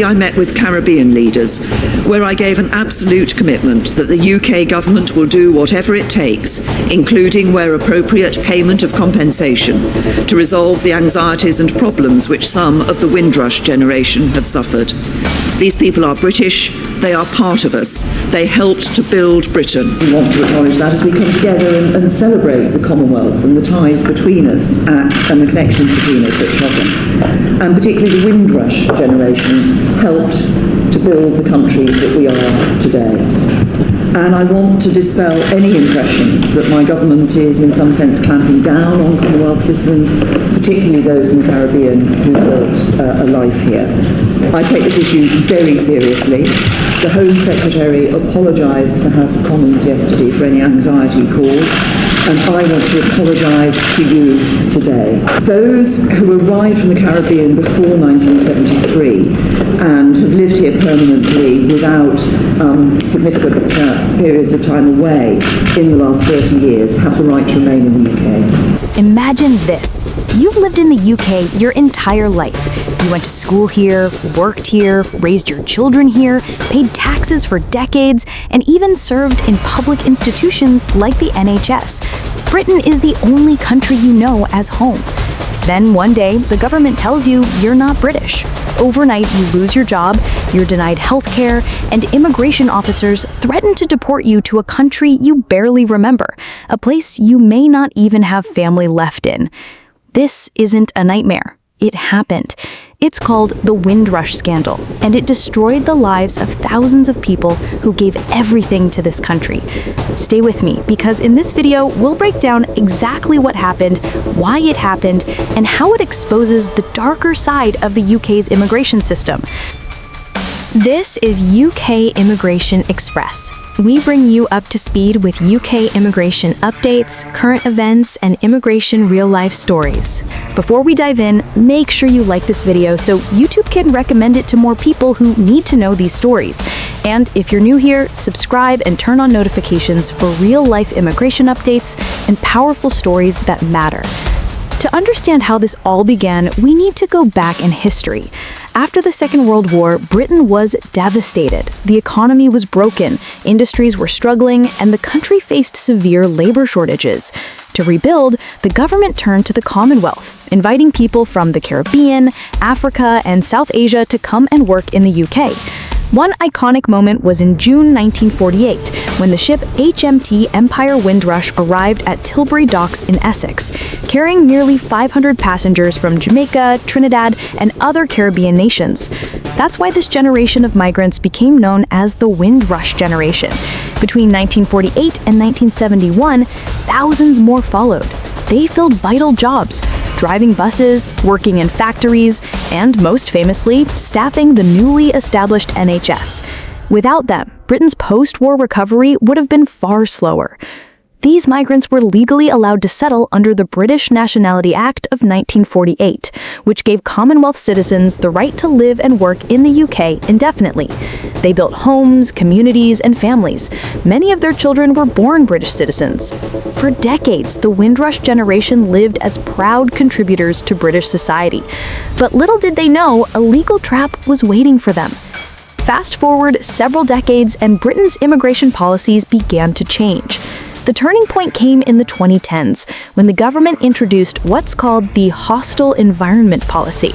I met with Caribbean leaders, where I gave an absolute commitment that the UK government will do whatever it takes, including where appropriate payment of compensation, to resolve the anxieties and problems which some of the Windrush generation have suffered. These people are British, they are part of us, they helped to build Britain. We want to acknowledge that as we come together and celebrate the Commonwealth and the ties between us and the connections between us at Chatham. And particularly the Windrush generation helped to build the country that we are today. And I want to dispel any impression that my government is in some sense clamping down on Commonwealth citizens, particularly those in the Caribbean who built a life here. I take this issue very seriously. The Home Secretary apologised to the House of Commons yesterday for any anxiety caused, and I want to apologise to you today. Those who arrived from the Caribbean before 1973 and have lived here permanently without significant periods of time away in the last 30 years have the right to remain in the UK. Imagine this. You've lived in the UK your entire life. You went to school here, worked here, raised your children here, paid taxes for decades, and even served in public institutions like the NHS. Britain is the only country you know as home. Then one day, the government tells you you're not British. Overnight, you lose your job, you're denied health care, and immigration officers threaten to deport you to a country you barely remember, a place you may not even have family left in. This isn't a nightmare. It happened. It's called the Windrush Scandal, and it destroyed the lives of thousands of people who gave everything to this country. Stay with me, because in this video, we'll break down exactly what happened, why it happened, and how it exposes the darker side of the UK's immigration system. This is UK Immigration Express. We bring you up to speed with UK immigration updates, current events, and immigration real-life stories. Before we dive in, make sure you like this video so YouTube can recommend it to more people who need to know these stories. And if you're new here, subscribe and turn on notifications for real-life immigration updates and powerful stories that matter. To understand how this all began, we need to go back in history. After the Second World War, Britain was devastated. The economy was broken, industries were struggling, and the country faced severe labor shortages. To rebuild, the government turned to the Commonwealth, inviting people from the Caribbean, Africa, and South Asia to come and work in the UK. One iconic moment was in June 1948, when the ship HMT Empire Windrush arrived at Tilbury Docks in Essex, carrying nearly 500 passengers from Jamaica, Trinidad, and other Caribbean nations. That's why this generation of migrants became known as the Windrush generation. Between 1948 and 1971, thousands more followed. They filled vital jobs, driving buses, working in factories, and most famously, staffing the newly established NHS. Without them, Britain's post-war recovery would have been far slower. These migrants were legally allowed to settle under the British Nationality Act of 1948, which gave Commonwealth citizens the right to live and work in the UK indefinitely. They built homes, communities, and families. Many of their children were born British citizens. For decades, the Windrush generation lived as proud contributors to British society. But little did they know, a legal trap was waiting for them. Fast forward several decades, and Britain's immigration policies began to change. The turning point came in the 2010s, when the government introduced what's called the Hostile Environment Policy.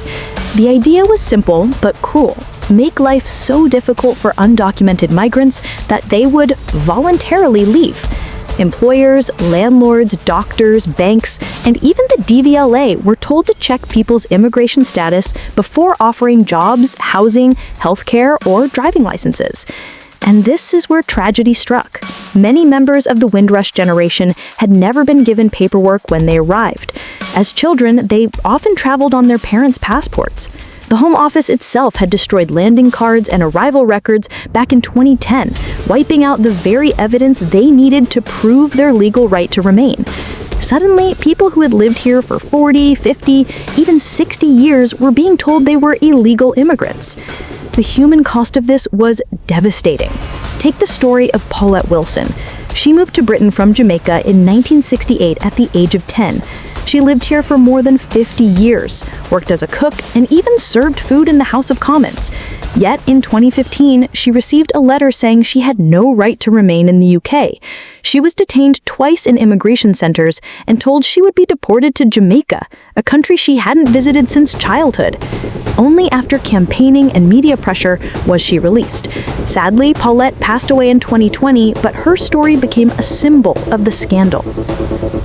The idea was simple but cruel: make life so difficult for undocumented migrants that they would voluntarily leave. Employers, landlords, doctors, banks, and even the DVLA were told to check people's immigration status before offering jobs, housing, healthcare, or driving licenses. And this is where tragedy struck. Many members of the Windrush generation had never been given paperwork when they arrived. As children, they often traveled on their parents' passports. The Home Office itself had destroyed landing cards and arrival records back in 2010, wiping out the very evidence they needed to prove their legal right to remain. Suddenly, people who had lived here for 40, 50, even 60 years were being told they were illegal immigrants. The human cost of this was devastating. Take the story of Paulette Wilson. She moved to Britain from Jamaica in 1968 at the age of 10. She lived here for more than 50 years, worked as a cook, and even served food in the House of Commons. Yet, in 2015, she received a letter saying she had no right to remain in the UK. She was detained twice in immigration centers and told she would be deported to Jamaica, a country she hadn't visited since childhood. Only after campaigning and media pressure was she released. Sadly, Paulette passed away in 2020, but her story became a symbol of the scandal.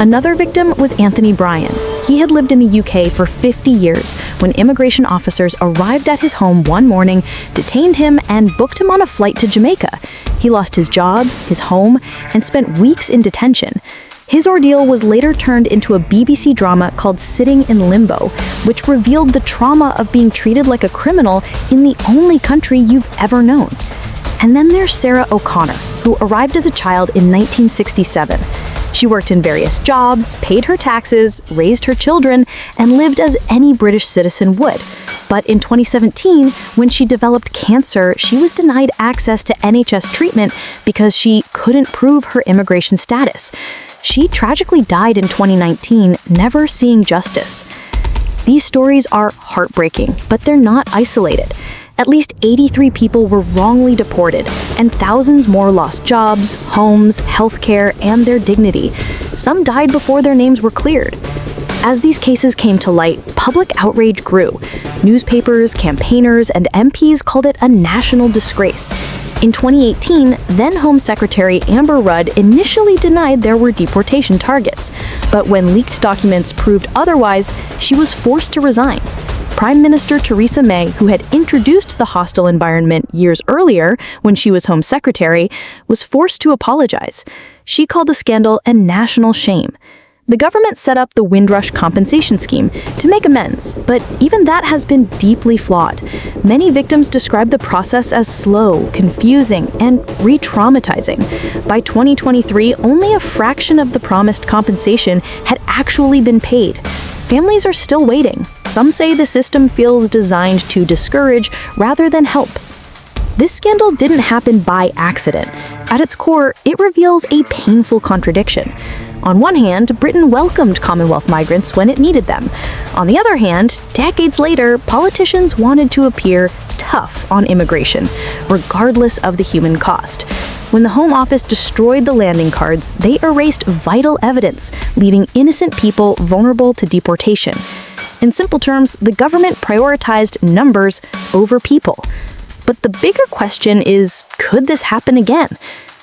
Another victim was Anthony Bryan. He had lived in the UK for 50 years when immigration officers arrived at his home one morning, detained him, and booked him on a flight to Jamaica. He lost his job, his home, and spent weeks in detention. His ordeal was later turned into a BBC drama called Sitting in Limbo, which revealed the trauma of being treated like a criminal in the only country you've ever known. And then there's Sarah O'Connor, who arrived as a child in 1967. She worked in various jobs, paid her taxes, raised her children, and lived as any British citizen would. But in 2017, when she developed cancer, she was denied access to NHS treatment because she couldn't prove her immigration status. She tragically died in 2019, never seeing justice. These stories are heartbreaking, but they're not isolated. At least 83 people were wrongly deported, and thousands more lost jobs, homes, healthcare, and their dignity. Some died before their names were cleared. As these cases came to light, public outrage grew. Newspapers, campaigners, and MPs called it a national disgrace. In 2018, then Home Secretary Amber Rudd initially denied there were deportation targets, but when leaked documents proved otherwise, she was forced to resign. Prime Minister Theresa May, who had introduced the hostile environment years earlier when she was Home Secretary, was forced to apologize. She called the scandal a national shame. The government set up the Windrush compensation scheme to make amends, but even that has been deeply flawed. Many victims describe the process as slow, confusing, and re-traumatizing. By 2023, only a fraction of the promised compensation had actually been paid. Families are still waiting. Some say the system feels designed to discourage rather than help. This scandal didn't happen by accident. At its core, it reveals a painful contradiction. On one hand, Britain welcomed Commonwealth migrants when it needed them. On the other hand, decades later, politicians wanted to appear tough on immigration, regardless of the human cost. When the Home Office destroyed the landing cards, they erased vital evidence, leaving innocent people vulnerable to deportation. In simple terms, the government prioritized numbers over people. But the bigger question is, could this happen again?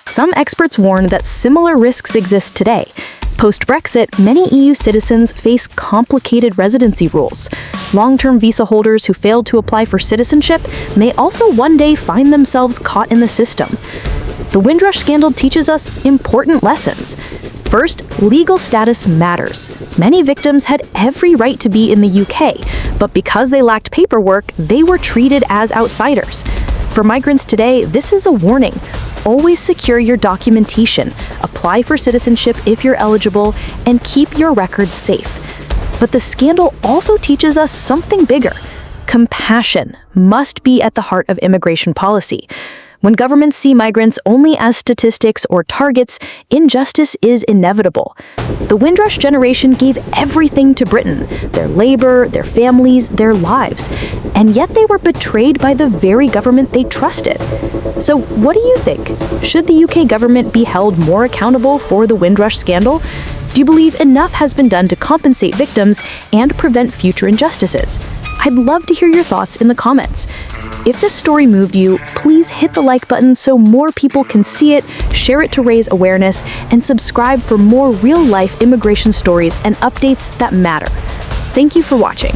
Some experts warn that similar risks exist today. Post-Brexit, many EU citizens face complicated residency rules. Long-term visa holders who failed to apply for citizenship may also one day find themselves caught in the system. The Windrush Scandal teaches us important lessons. First, legal status matters. Many victims had every right to be in the UK, but because they lacked paperwork, they were treated as outsiders. For migrants today, this is a warning. Always secure your documentation, apply for citizenship if you're eligible, and keep your records safe. But the scandal also teaches us something bigger. Compassion must be at the heart of immigration policy. When governments see migrants only as statistics or targets, injustice is inevitable. The Windrush generation gave everything to Britain, their labor, their families, their lives, and yet they were betrayed by the very government they trusted. So what do you think? Should the UK government be held more accountable for the Windrush scandal? Do you believe enough has been done to compensate victims and prevent future injustices? I'd love to hear your thoughts in the comments. If this story moved you, please hit the like button so more people can see it, share it to raise awareness, and subscribe for more real-life immigration stories and updates that matter. Thank you for watching.